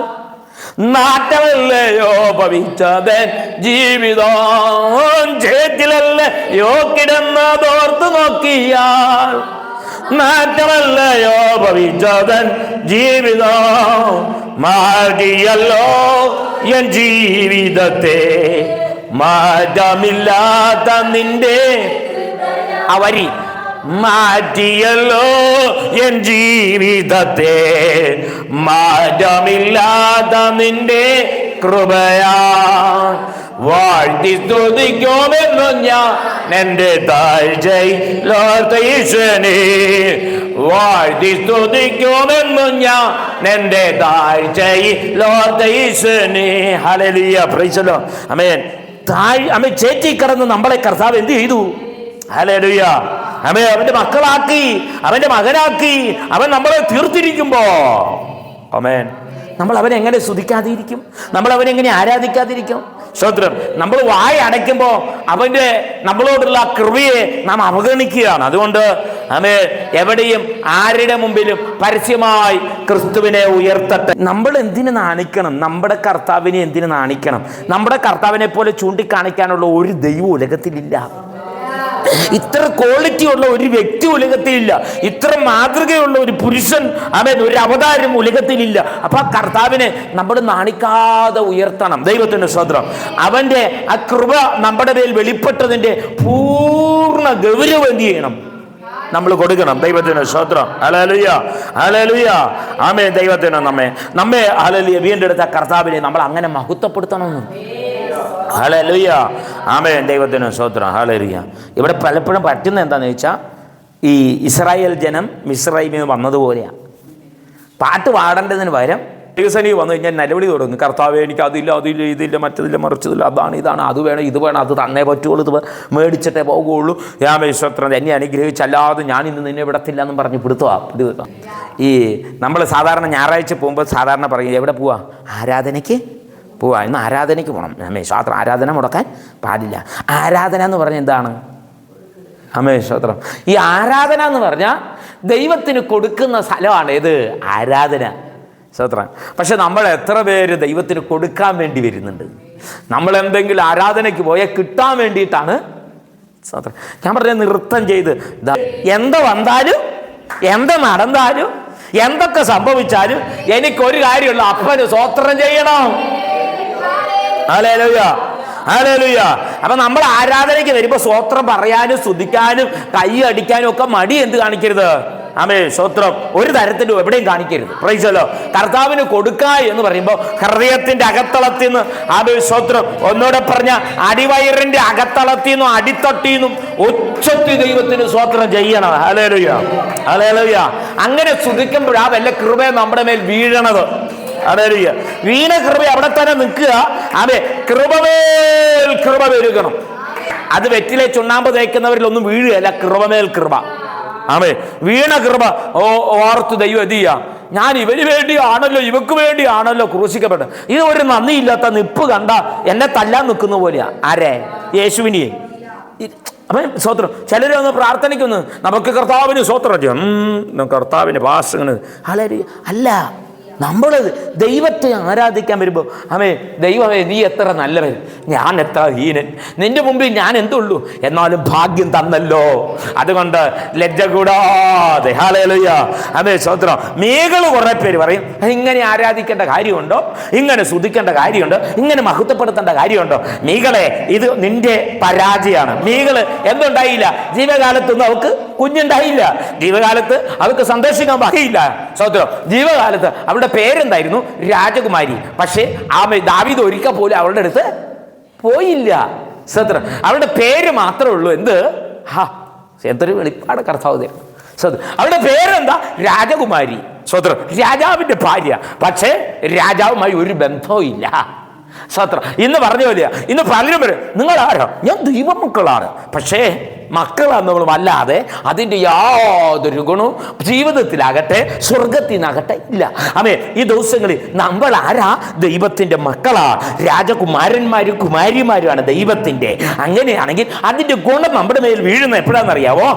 A: നാട്ടമല്ലയോ ഭവിച്ചതൻ ജീവിതം. ചേറ്റിലല്ലയോ കിടന്നതോർത്തു നോക്കിയാൽ, നാട്ടമല്ലയോ ഭവിച്ചതൻ ജീവിതം. മാറ്റിയല്ലോ എൻ ജീവിതത്തെ, മാറ്റമില്ലാത്ത നിന്റെ അവരി. മാറ്റിയല്ലോ എൻ ജീവിതത്തെ, മാറ്റമില്ലാത്ത നിന്റെ കൃപയാ. വാഴ്ത്തി സ്തുതിക്കുമെന്നു ഞാൻ എൻ്റെ താഴ്ചയിലോർത്തീശനെ. വാഴ്ത്തി സ്തുതിക്കുമെന്നു ഞാൻ എൻ്റെ താഴ്ചയിലോർത്തീശനെ. ഹല്ലേലൂയ, പ്രൈസ് ദി ലോർഡ്. ആമേൻ. ആമേൻ. ചേറ്റിക്കിടന്ന് നമ്മളെ കർത്താവ് എന്ത് ചെയ്തു? ഹല്ലേലൂയ, ആമേൻ. അവന്റെ മക്കളാക്കി, അവന്റെ മകനാക്കി അവൻ നമ്മളെ തീർത്തിരിക്കുമ്പോ, ആമേൻ, നമ്മൾ അവനെ എങ്ങനെ സ്തുതിക്കാതിരിക്കും? നമ്മൾ അവനെ എങ്ങനെ ആരാധിക്കാതിരിക്കും? സ്തോത്രം. നമ്മൾ വായ അടയ്ക്കുമ്പോൾ അവന്റെ നമ്മളോടുള്ള കൃപയെ നാം അവഗണിക്കുകയാണ്. അതുകൊണ്ട് ആമേൻ, എവിടെയും ആരുടെ മുമ്പിലും പരസ്യമായി ക്രിസ്തുവിനെ ഉയർത്തട്ടെ. നമ്മൾ എന്തിനു നാണിക്കണം? നമ്മുടെ കർത്താവിനെ എന്തിനു നാണിക്കണം? നമ്മുടെ കർത്താവിനെ പോലെ ചൂണ്ടിക്കാണിക്കാനുള്ള ഒരു ദൈവം ഉലകത്തിലില്ല. ഇത്ര ക്വാളിറ്റി ഉള്ള ഒരു വ്യക്തി ഉലകത്തിലില്ല. ഇത്ര മാതൃകയുള്ള ഒരു പുരുഷൻ, അവൻ ഒരു അവതാരം ഉലകത്തിലില്ല. അപ്പൊ ആ കർത്താവിനെ നമ്മൾ നാണിക്കാതെ ഉയർത്തണം. ദൈവത്തിന്റെ സ്തോത്രം. അവന്റെ ആ കൃപ നമ്മുടെ മേൽ വെളിപ്പെട്ടതിന്റെ പൂർണ്ണ ഗൗരവം എന്ത് ചെയ്യണം? നമ്മൾ കൊടുക്കണം. ദൈവത്തിന് സ്തോത്രം. ഹല്ലേലൂയ, ഹല്ലേലൂയ, ആമേൻ. ദൈവത്തിന് നമ്മെ ഹല്ലേലൂയ വീണ്ടെടുത്ത കർത്താവിനെ നമ്മൾ അങ്ങനെ മഹത്വപ്പെടുത്തണമെന്നും. ഹല്ലേലൂയ, ആമേൻ. ദൈവത്തിന് സ്തോത്രം. ഹല്ലേലൂയ. ഇവിടെ പലപ്പോഴും പറ്റുന്ന എന്താണെന്ന് വെച്ചാൽ, ഈ ഇസ്രായേൽ ജനം മിസ്രൈമിൽ നിന്ന് വന്നതുപോലെയാണ്. പാട്ട് പാടേണ്ടതിന് പകരം വികസനി വന്നു കഴിഞ്ഞാൽ നിലവിളി തുടങ്ങും. കർത്താവേ, എനിക്ക് അതില്ല, ഇതില്ല, മറ്റതില്ല, മറിച്ചതില്ല, ഇതാണ്, അത് വേണം, ഇത് വേണം, അത് തന്നേ പറ്റുള്ളൂ, ഇത് മേടിച്ചിട്ടേ പോകുള്ളൂ. രാമേശ്വത്രം എന്നെ അനുഗ്രഹിച്ചല്ലാതെ ഞാൻ ഇന്ന് നിന്നെ വിടത്തില്ല എന്നും പറഞ്ഞ് പിടുത്തമാണ്. ഈ നമ്മൾ സാധാരണ ഞായറാഴ്ച പോകുമ്പോൾ സാധാരണ പറയും, എവിടെ പോവാ? ആരാധനയ്ക്ക് പോവാ. ഇന്ന് ആരാധനയ്ക്ക് പോകണം. രാമേശ്വത്രം ആരാധന മുടക്കാൻ പാടില്ല. ആരാധന എന്ന് പറഞ്ഞാൽ എന്താണ്? രാമേശ്വത്രം. ഈ ആരാധന എന്ന് പറഞ്ഞാൽ ദൈവത്തിന് കൊടുക്കുന്ന സ്ഥലമാണ് ഇത്, ആരാധന. സ്തോത്രം. പക്ഷെ നമ്മൾ എത്ര പേര് ദൈവത്തിന് കൊടുക്കാൻ വേണ്ടി വരുന്നുണ്ട്? നമ്മൾ എന്തെങ്കിലും ആരാധനയ്ക്ക് പോയാൽ കിട്ടാൻ വേണ്ടിയിട്ടാണ്. സ്തോത്രം. ഞാൻ പറഞ്ഞ നൃത്തം ചെയ്ത് എന്ത് വന്നാലും എന്ത് നടന്നാലും എന്തൊക്കെ സംഭവിച്ചാലും എനിക്കൊരു കാര്യമുള്ള, അപ്പന് സ്തോത്രം ചെയ്യണം. Hallelujah, hallelujah. അപ്പൊ നമ്മൾ ആരാധനയ്ക്ക് വരുമ്പോൾ സ്തോത്രം പറയാനും സ്തുതിക്കാനും കൈ അടിക്കാനും ഒക്കെ മടി എന്ത് കാണിക്കരുത്? ആമേൻ, സ്തോത്രം. ഒരു തരത്തിലും എവിടെയും കാണിക്കരുത്. Price the Lord. കർത്താവിന് കൊടുക്ക എന്ന് പറയുമ്പോൾ ഹൃദയത്തിന്റെ അകത്തളത്തിൽ നിന്ന്, ആമേൻ, സ്തോത്രം, ഒന്നുകൂടെ പറഞ്ഞ അടിവയറിന്റെ അകത്തളത്തിൽ നിന്നും അടിത്തട്ടിൽ നിന്നും ഉച്ചത്തിൽ ദൈവത്തിന് സ്തോത്രം ചെയ്യണം. Hallelujah, hallelujah. അങ്ങനെ സ്തുതിക്കുമ്പോഴാ വല്ല കൃപ നമ്മുടെ മേൽ വീഴണത്. ഹല്ലേലൂയ. വീണ കൃപ അവിടെ തന്നെ നിൽക്കുക. ആമേൻ. കൃപമേൽ കൃപ പെരുകണം. അത് വെറ്റിലെ ചുണ്ണാമ്പ് തേക്കുന്നവരിലൊന്നും വീഴുകയല്ല, കൃപമേൽ കൃപ. ആമേ. വീണ കൃപ ഓർത്ത് ദൈവം എന്ത് ചെയ്യാം? ഞാൻ ഇവന് വേണ്ടിയാണല്ലോ, ഇവക്ക് വേണ്ടിയാണല്ലോ ക്രൂശിക്കപ്പെട്ടത്. ഇത് ഒരു നന്ദിയില്ലാത്ത നിപ്പ് കണ്ട എന്നെ തല്ലാൻ നിൽക്കുന്ന പോലെയാ. ആരെ? യേശുവിനെ. അപ്പം സ്വത്രം. ചിലരൊന്ന് പ്രാർത്ഥനയ്ക്കൊന്ന് നമുക്ക് കർത്താവിന് സ്വത്രം ചെയ്യും. കർത്താവിന് ഭാഷങ്ങൾ അല്ല. നമ്മൾ ദൈവത്തെ ആരാധിക്കാൻ വരുമ്പോൾ, അമേ, ദൈവമേ, നീ എത്ര നല്ലവൻ, ഞാൻ എത്ര ഹീനൻ, നിന്റെ മുമ്പിൽ ഞാൻ എന്തുള്ളൂ, എന്നാലും ഭാഗ്യം തന്നല്ലോ, അതുകൊണ്ട് ലജ്ജ കൂടാതെ. ഹല്ലേലൂയ, അമേ, സ്തോത്രം. മീകൾ കുറെ പേര് പറയും, ഇങ്ങനെ ആരാധിക്കേണ്ട കാര്യമുണ്ടോ, ഇങ്ങനെ സ്തുതിക്കേണ്ട കാര്യമുണ്ടോ, ഇങ്ങനെ മഹത്വപ്പെടുത്തേണ്ട കാര്യമുണ്ടോ? മീകളെ, ഇത് നിന്റെ പരാജയമാണ്. മീകള് എന്തുണ്ടായില്ല? ജീവകാലത്തൊന്നും അവൾക്ക് കുഞ്ഞുണ്ടായില്ല. ജീവകാലത്ത് അവൾക്ക് സന്തോഷിക്കാൻ ബാക്കിയില്ല. സ്തോത്രം. ജീവകാലത്ത് അവളുടെ പേരെന്തായിരുന്നു? രാജകുമാരി. പക്ഷേ ദാവീദ് ഒരിക്കൽ പോലും അവളുടെ അടുത്ത് പോയില്ല. സ്തോത്രം. അവളുടെ പേര് മാത്രമേ ഉള്ളൂ. എന്ത്? എന്തൊരു വെളിപ്പാട് കർത്താവ്. അവളുടെ പേരെന്താ? രാജകുമാരി. സ്തോത്രം. രാജാവിന്റെ ഭാര്യ. പക്ഷേ രാജാവുമായി ഒരു ബന്ധവും ഇല്ല. സ്തോത്രം. ഇന്ന് പറഞ്ഞ പോലെയാ. ഇന്ന് പലരും വരും, നിങ്ങൾ ആരോ? ഞാൻ ദൈവമക്കളാണ്, പക്ഷേ മക്കളാന്ന് നമ്മൾ വല്ലാതെ അതിൻ്റെ യാതൊരു ഗുണവും ജീവിതത്തിലാകട്ടെ സ്വർഗത്തിനാകട്ടെ ഇല്ല. ആമേൻ. ഈ ദിവസങ്ങളിൽ നമ്മൾ ആരാ? ദൈവത്തിൻ്റെ മക്കളാ. രാജകുമാരന്മാരും കുമാരിമാരുമാണ് ദൈവത്തിൻ്റെ. അങ്ങനെയാണെങ്കിൽ അതിൻ്റെ ഗുണം നമ്മുടെ മേൽ വീഴുന്ന എപ്പോഴാണെന്നറിയാവോ?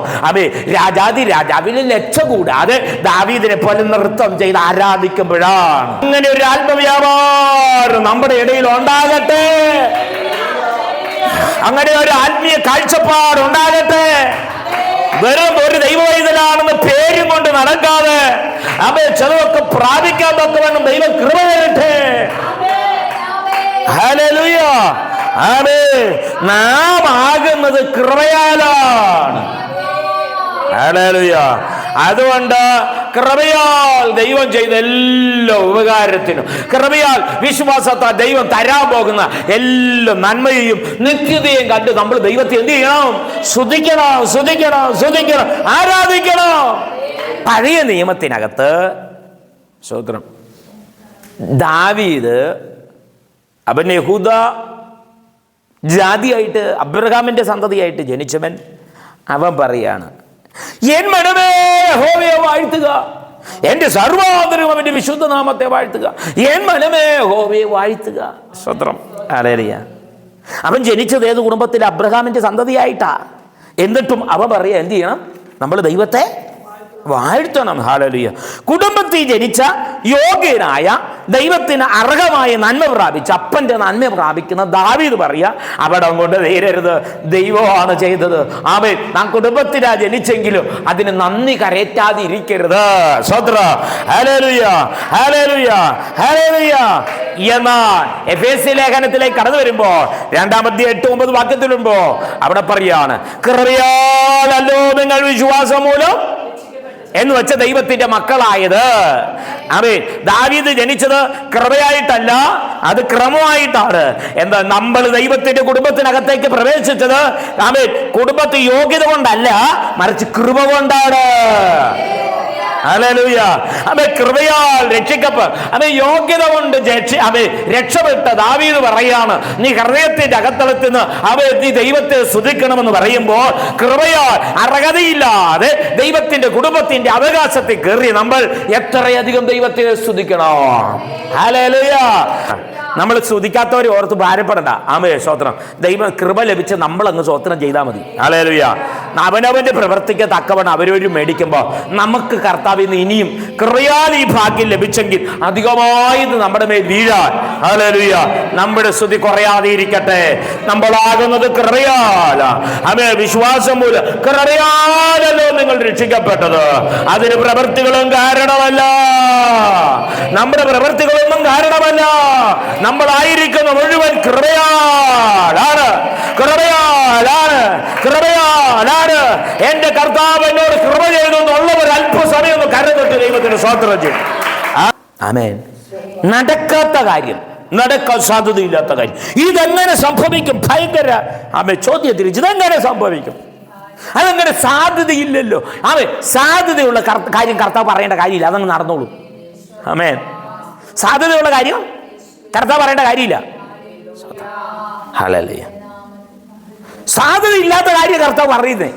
A: രാജാതി രാജാവിന് ലക്ഷ കൂടാതെ ദാവീദിനെ പോലെ നൃത്തം ചെയ്ത് ആരാധിക്കുമ്പോഴാണ്. അങ്ങനെ ഒരു ആത്മവ്യാപാരം നമ്മുടെ ഇടയിൽ ഉണ്ടാകട്ടെ. അങ്ങനെ ഒരു ആത്മീയ കാഴ്ചപ്പാട് ഉണ്ടാകട്ടെ. വെറും ഒരു ദൈവവൈതലാണെന്ന് പേരും കൊണ്ട് നടക്കാതെ ചിലതൊക്കെ പ്രാപിക്കാൻ തക്കവണ്ണം ദൈവം കൃപ തരട്ടെ. ഹല്ലേലൂയ. നാം ആകുന്നത് കൃപയാലാണ്. ഹല്ലേലൂയ. അതുകൊണ്ട് കൃപയാൽ ദൈവം ചെയ്ത എല്ലാ ഉപകാരത്തിനും, കൃപയാൽ വിശ്വാസത്താൽ ദൈവം തരാൻ പോകുന്ന എല്ലാ നന്മയെയും നിത്യതയും കണ്ട് നമ്മൾ ദൈവത്തെ എന്ത് ചെയ്യണം? സ്തുതിക്കണം, സ്തുതിക്കണം, സ്തുതിക്കണം, ആരാധിക്കണം. പഴയ നിയമത്തിനകത്ത് സ്തോത്രം, ദാവീദ് അവൻ യഹൂദ ജാതിയായിട്ട് അബ്രഹാമിന്റെ സന്തതിയായിട്ട് ജനിച്ചവൻ. അവൻ പറയാണ്, എൻ മനമേ യഹോവയെ വാഴ്ത്തുക, എന്റെ സർവാന്തരം അവന്റെ വിശുദ്ധ നാമത്തെ വാഴ്ത്തുക, എൻ മനമേ യഹോവയെ വാഴ്ത്തുക. സ്തോത്രം. ഹല്ലേലൂയ. അവൻ ജനിച്ചത് ഏത് കുടുംബത്തിൽ? അബ്രഹാമിന്റെ സന്തതിയായിട്ടാ. എന്നിട്ടും അവൻ പറയാ എന്ത് ചെയ്യണം? നമ്മൾ ദൈവത്തെ വാഴ്ത്തണം. ഹല്ലേലൂയ. കുടുംബത്തിൽ ജനിച്ച യോഗ്യനായ ദൈവത്തിന് അർഹമായ നന്മ പ്രാപിച്ച അപ്പന്റെ നന്മ പ്രാപിക്കുന്ന ദാവീദ് പറയാ, അവിടെ കൊണ്ട് തീരരുത്, ദൈവമാണ് ചെയ്തത്. ആമേൻ. നാം കുടുംബത്തിലാ ജനിച്ചെങ്കിലും അതിന് നന്ദി കരയറ്റാതെ ഇരിക്കരുത്. സ്തോത്രം. ഹല്ലേലൂയ, ഹല്ലേലൂയ, ഹല്ലേലൂയ. എന്നാൽ എഫേസ്യ ലേഖനത്തിലേക്ക് കടന്നു വരുമ്പോ 2:8-9 വാക്യത്തിൽ വരുമ്പോ അവിടെ പറയാണ്, കൃപയാലല്ലോ നിങ്ങൾ വിശ്വാസം മൂലം എന്ന് വെച്ച ദൈവത്തിന്റെ മക്കളായത്. ആമേൻ. ദാവീദ് ജനിച്ചത് കൃപയായിട്ടല്ല, അത് ക്രമമായിട്ടാണ്. എന്താ? നമ്മൾ ദൈവത്തിന്റെ കുടുംബത്തിനകത്തേക്ക് പ്രവേശിച്ചത് ആമേൻ കുടുംബത്തിൽ യോഗ്യത കൊണ്ടല്ല, മറിച്ച് കൃപ കൊണ്ടാണ്. ഹല്ലേലൂയ. കൃപയാൽ യോഗ്യത കൊണ്ട് രക്ഷപ്പെട്ട ദാവീദ് പറയാണ്, നീ ഹൃദയത്തിന്റെ അകത്തളത്തിൽ നിന്ന് നീ ദൈവത്തെ സ്തുതിക്കണമെന്ന് പറയുമ്പോൾ, കൃപയാൽ അർഹതയില്ലാതെ ദൈവത്തിന്റെ കുടുംബത്തിന്റെ അവകാശത്തിൽ കയറി നമ്മൾ എത്രയധികം ദൈവത്തെ സ്തുതിക്കണം. ഹല്ലേലൂയ. നമ്മൾ സ്തുതിക്കാത്തവരെ ഓർത്ത് ഭാരപ്പെടണ്ട. ആമേൻ. സ്തോത്രം. ദൈവം കൃപ ലഭിച്ച് നമ്മൾ അങ്ങ് സ്തോത്രം ചെയ്താൽ മതി. ഹല്ലേലൂയ. അവനവന്റെ പ്രവൃത്തിക്ക് തക്കവണ്ണം അവരവരും മേടിക്കുമ്പോൾ നമുക്ക് കർത്താവിന് ഇനിയും കൃപയാൽ ഈ ഭാഗ്യം ലഭിച്ചെങ്കിൽ അധികമായി നമ്മുടെ മേൽ വീഴാൻ. ഹല്ലേലൂയ. നമ്മുടെ സ്തുതി കുറയാതെ ഇരിക്കട്ടെ. നമ്മളാകുന്നത് കൃപയാൽ. ആമേൻ. വിശ്വാസം മൂലം കൃപയാലല്ലോ നിങ്ങൾ രക്ഷിക്കപ്പെട്ടത്. അതിന് പ്രവൃത്തികളും കാരണമല്ല, നമ്മുടെ പ്രവൃത്തികളൊന്നും കാരണമല്ല. നമ്മളായിരിക്കുന്ന മുഴുവൻ കൃപയാലാണ്, കൃപയാലാണ്, കൃപയാലാണ്. എന്റെ കർത്താവ് എന്നോട് കൃപ ചെയ്തു എന്നുള്ളവർ അല്പസമയം ഒന്ന് കരതൊട്ട് ദൈവത്തിന് സ്തോത്രം ചെയ്യും. ആമേൻ. നടക്കാത്ത കാര്യം, നടക്കാൻ സാധ്യതയില്ലാത്ത കാര്യം, ഇതെങ്ങനെ സംഭവിക്കും? ഭയങ്കര ചോദ്യത്തിന് ഇതെങ്ങനെ സംഭവിക്കും? അതെങ്ങനെ? സാധ്യതയില്ലല്ലോ. ആമേൻ. സാധ്യതയുള്ള കാര്യം കർത്താവ് പറയേണ്ട കാര്യമില്ല, അതങ്ങ് നടന്നോളൂ. ആമേൻ. സാധ്യതയുള്ള കാര്യം കർത്താവ് പറയേണ്ട കാര്യമില്ല. ഹല്ലേലൂയ. സാധ്യതയില്ലാത്ത കാര്യം കർത്താവ് പറയുന്നേ.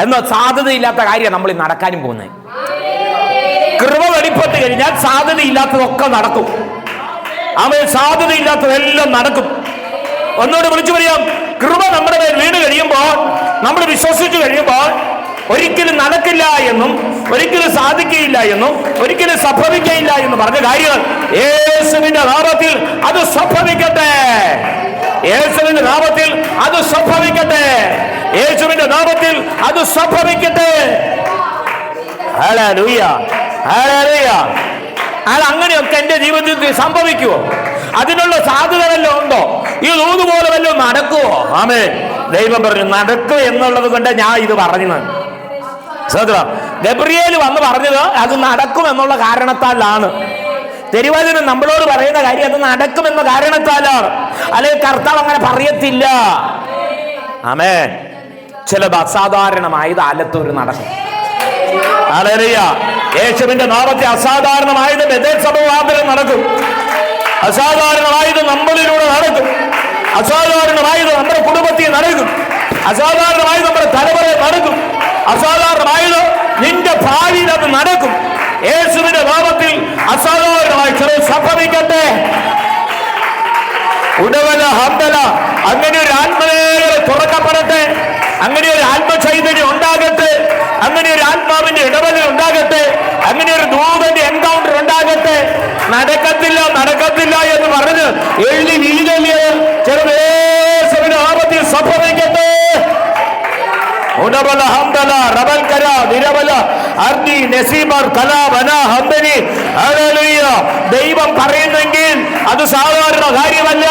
A: എന്നാൽ സാധ്യതയില്ലാത്ത കാര്യം നമ്മൾ നടക്കാനും പോകുന്നേ. കൃപ വെളിപ്പെട്ട് കഴിഞ്ഞാൽ സാധ്യതയില്ലാത്തതൊക്കെ നടക്കും. ആമേൻ. സാധ്യതയില്ലാത്തതെല്ലാം നടക്കും. ഒന്നുകൂടെ വിളിച്ചു പറയാം, കൃപ നമ്മുടെ മേൽ വീണ് കഴിയുമ്പോൾ, നമ്മൾ വിശ്വസിച്ചു കഴിയുമ്പോൾ ഒരിക്കലും നടക്കില്ല എന്നും ഒരിക്കലും സാധിക്കയില്ല എന്നും ഒരിക്കലും സംഭവിക്കയില്ല എന്ന് പറഞ്ഞ കാര്യങ്ങൾ യേശുവിന്റെ നാമത്തിൽ അത് സംഭവിക്കട്ടെ. യേശുവിന്റെ നാമത്തിൽ അത് സംഭവിക്കട്ടെ. യേശുവിന്റെ നാമത്തിൽ അത് സംഭവിക്കട്ടെ. Hallelujah, hallelujah. അങ്ങനെയൊക്കെ എന്റെ ജീവിതത്തിൽ സംഭവിക്കുമോ? അതിനുള്ള സാധ്യത വല്ലതും ഉണ്ടോ? ഈ പോലെ വല്ലതും നടക്കുമോ? ആമേൻ. ദൈവം പറഞ്ഞു നടക്കും എന്നുള്ളത് കൊണ്ട് ഞാൻ ഇത് പറഞ്ഞു. ഗബ്രിയേൽ വന്ന് പറഞ്ഞത് അത് നടക്കും എന്നുള്ള കാരണത്താലാണ്. തിരുവചനം നമ്മളോട് പറയുന്ന കാര്യം അത് നടക്കുമെന്ന കാരണത്താലാണ്. അല്ലെങ്കിൽ കർത്താവ് അങ്ങനെ പറയത്തില്ല. ആമേൻ. ചിലത് അസാധാരണമായത് ആലത്തൂര് നടക്കും. ഹല്ലേലൂയ. യേശുവിന്റെ നാമത്തെ അസാധാരണമായത് ബേഥേൽ സമൂഹാന്തരം നടക്കും. അസാധാരണമായത് നമ്മളിലൂടെ നടക്കും. അസാധാരണമായത് നമ്മുടെ കുടുംബത്തിൽ നടക്കും. അസാധാരണമായത് നമ്മുടെ തലമുറ സംഭവിക്കട്ടെ. ഉടവല ഹംദല, അങ്ങനെ ഒരു ആത്മമേഖല തുറക്കപ്പെടട്ടെ. അങ്ങനെ ഒരു ആത്മചൈതന്യം ഉണ്ടാകട്ടെ. അങ്ങനെ ഒരു ആത്മാവിന്റെ ഇടപെടൽ ഉണ്ടാകട്ടെ. അങ്ങനെ ഒരു ദൂതന്റെ എൻകൗണ്ടർ ഉണ്ടാകട്ടെ. നടക്കത്തില്ല എന്ന് പറഞ്ഞ് എഴുതി വീഴല് ചെറുതേശവിന് ആപത്തിൽ സംഭവിക്കട്ടെ. ഉടവല ഹംദല റബൽകര നിരവല അർദി നസീബർ കലാവന ഹംദനി. ഹല്ലേലൂയ. ദൈവം പറയുന്നെങ്കിൽ അത് സാധാരണ കാര്യമല്ല,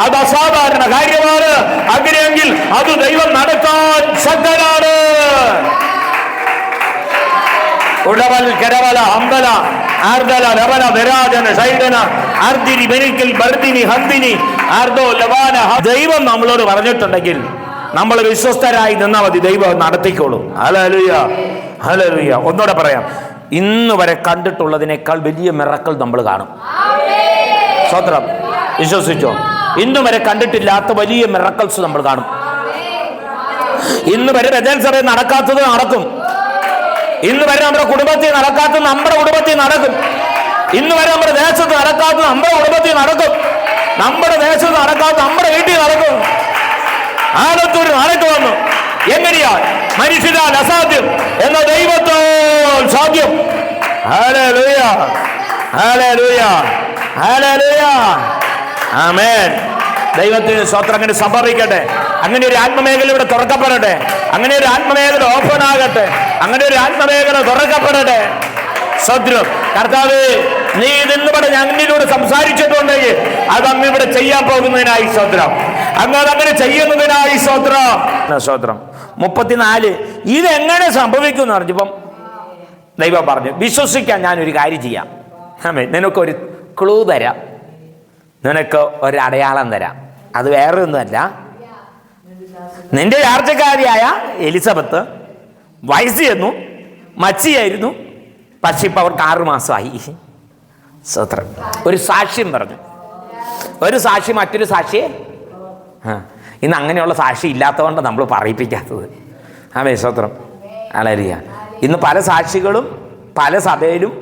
A: അത് അസാധാരണ കാര്യമാണ്. അങ്ങനെയെങ്കിൽ അത് ദൈവം നടത്താൻ ശക്തനാണ്. ഉടവൽ കരവല ഹംദല ആർദല ലവന വിരാജന ശൈദന അർദിനി ബെനിക്കൽ ബർദിനി ഹന്ദിനി ആർദോ ലവാന. ദൈവം നമ്മളോട് പറഞ്ഞിട്ടുണ്ടെങ്കിൽ നമ്മൾ വിശ്വസ്തരായി നിന്നാൽ മതി, ദൈവം നടത്തിക്കോളും. Hallelujah, hallelujah. ഒന്നുകൂടെ പറയാം, ഇന്ന് വരെ കണ്ടിട്ടുള്ളതിനേക്കാൾ വലിയ മിറക്കിൾ നമ്മൾ കാണും. സ്തോത്രം. വിശ്വസിച്ചോ? ഇന്ന് വരെ കണ്ടിട്ടില്ലാത്ത വലിയ മിറക്കിൾസ് നമ്മൾ കാണും. ഇന്ന് വരെ ബദൽ സഭയിൽ നടക്കാത്തത് നടക്കും. ഇന്ന് വരെ നമ്മുടെ കുടുംബത്തിൽ നടക്കാത്തത് നമ്മുടെ കുടുംബത്തിൽ നടക്കും. ഇന്ന് വരെ നമ്മുടെ ദേശത്ത് നടക്കാത്തത് നമ്മുടെ കുടുംബത്തിൽ നടക്കും. നമ്മുടെ ദേശത്ത് നടക്കാത്തത് നമ്മുടെ വീട്ടിൽ നടക്കും. ആലത്തൂര് നാളേക്ക് വന്നു. എങ്ങനെയാ? മനുഷ്യരാൽ അസാധ്യം എന്ന ദൈവത്താൽ സാധ്യം. ഹല്ലേലൂയ, ഹല്ലേലൂയ, ഹല്ലേലൂയ. ആമേൻ. ദൈവത്തിന് സ്തോത്രം. അങ്ങനെ സംഭവിക്കട്ടെ. അങ്ങനെ ഒരു ആത്മമേഖല ഇവിടെ തുറക്കപ്പെടട്ടെ. അങ്ങനെ ഒരു ആത്മമേഖല ഓപ്പൺ ആകട്ടെ. അങ്ങനെ ഒരു ആത്മമേഖല തുറക്കപ്പെടട്ടെ. സ്തോത്രം. കർത്താവേ, നീ ഇതിന്നിവിടെ ഞങ്ങളിലൂടെ സംസാരിച്ചിട്ടുണ്ടെങ്കിൽ അത് അങ്ങ് ഇവിടെ ചെയ്യാൻ പോകുന്നതിനായി സ്തോത്രം. അങ്ങ് അതങ്ങനെ ചെയ്യുന്നതിനായി സ്തോത്രം. സ്തോത്രം. 34 ഇതെങ്ങനെ സംഭവിക്കും എന്ന് പറഞ്ഞപ്പം ദൈവം പറഞ്ഞു, വിശ്വസിക്കാൻ ഞാനൊരു കാര്യം ചെയ്യാം. നിനക്കൊരു ക്ലൂ തരാം, നിനക്ക് ഒരു അടയാളം തരാം. അത് വേറെ ഒന്നുമല്ല, നിന്റെ ചാർച്ചക്കാരിയായ എലിസബത്ത് വയസ്സ് ചെന്നു, മച്ചിയായിരുന്നു. പക്ഷെ ഇപ്പം അവർക്ക് 6 മാസമായി. സ്തോത്രം. ഒരു സാക്ഷ്യം പറഞ്ഞു. ഒരു സാക്ഷി മറ്റൊരു സാക്ഷിയെ ഇന്ന് അങ്ങനെയുള്ള സാക്ഷി ഇല്ലാത്തതുകൊണ്ട് നമ്മൾ പറയിപ്പിക്കാത്തത്. ആമേൻ. സ്തോത്രം. ഹല്ലേലൂയ. ഇന്ന് പല സാക്ഷികളും പല സഭയിലും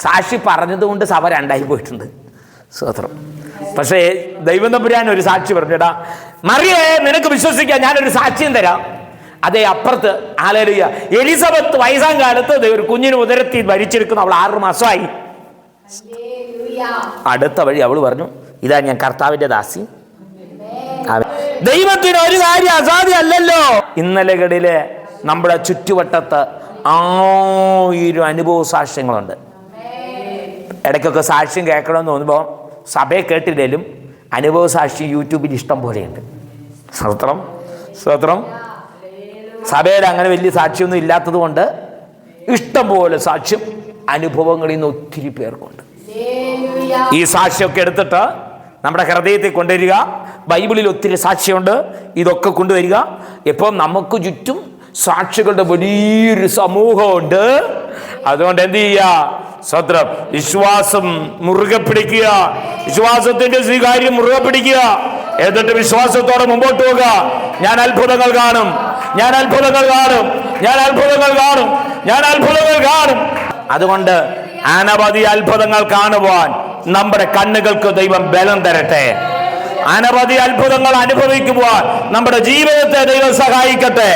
A: സാക്ഷി പറഞ്ഞതുകൊണ്ട് സഭ രണ്ടായി പോയിട്ടുണ്ട്. സ്തോത്രം. പക്ഷേ ദൈവം തമ്പുരാൻ ഒരു സാക്ഷി പറഞ്ഞിടാ, മറിയേ നിനക്ക് വിശ്വസിക്കാൻ ഞാനൊരു സാക്ഷ്യം തരാം. അതേ അപ്പുറത്ത് ഹല്ലേലൂയ എലിസബത്ത് വയസ്സാം കാലത്ത് ഒരു കുഞ്ഞിന് ഉദരത്തിൽ ഭരിച്ചിരിക്കുന്നു. അവൾ 6 മാസമായി. അടുത്ത വഴി അവൾ പറഞ്ഞു, ഇതാ ഞാൻ കർത്താവിന്റെ ദാസി. ദൈവത്തിന് ഒരു കാര്യം അസാധ്യമല്ലല്ലോ. ഇന്നലകളിലെ നമ്മുടെ ചുറ്റുവട്ടത്ത് 1000 അനുഭവ സാക്ഷ്യങ്ങളുണ്ട്. ഇടയ്ക്കൊക്കെ സാക്ഷ്യം കേൾക്കണമെന്ന് തോന്നുമ്പോൾ സഭയെ കേട്ടില്ലേലും അനുഭവ സാക്ഷ്യം യൂട്യൂബിൽ ഇഷ്ടം പോലെയുണ്ട്. സ്തോത്രം, സ്തോത്രം. സഭയിൽ അങ്ങനെ വലിയ സാക്ഷ്യമൊന്നും ഇല്ലാത്തത് കൊണ്ട് ഇഷ്ടം പോലെ സാക്ഷ്യം അനുഭവങ്ങളിൽ നിന്ന് ഒത്തിരി പേർക്കുണ്ട്. ഈ സാക്ഷ്യമൊക്കെ എടുത്തിട്ട് നമ്മുടെ ഹൃദയത്തിൽ കൊണ്ടുവരിക. ബൈബിളിൽ ഒത്തിരി സാക്ഷ്യമുണ്ട്. ഇതൊക്കെ കൊണ്ടുവരിക. ഇപ്പോൾ നമുക്ക് ചുറ്റും സാക്ഷികളുടെ വലിയൊരു സമൂഹമുണ്ട്. അതുകൊണ്ട് എന്ത് ചെയ്യുക? സ്തോത്രം. വിശ്വാസം മുറുകെ പിടിക്കുക. വിശ്വാസത്തിന്റെ സ്വീകാര്യം മുറുകെ പിടിക്കുക. എന്നിട്ട് വിശ്വാസത്തോടെ മുമ്പോട്ട് പോകുക. ഞാൻ അത്ഭുതങ്ങൾ കാണും, ഞാൻ അത്ഭുതങ്ങൾ കാണും, ഞാൻ അത്ഭുതങ്ങൾ കാണും, ഞാൻ അത്ഭുതങ്ങൾ കാണും. അതുകൊണ്ട് അനവധി അത്ഭുതങ്ങൾ കാണുവാൻ നമ്മുടെ കണ്ണുകൾക്ക് ദൈവം ബലം തരട്ടെ. അനവധി അത്ഭുതങ്ങൾ അനുഭവിക്കുവാൻ നമ്മുടെ ജീവിതത്തെ ദൈവം സഹായിക്കട്ടെ.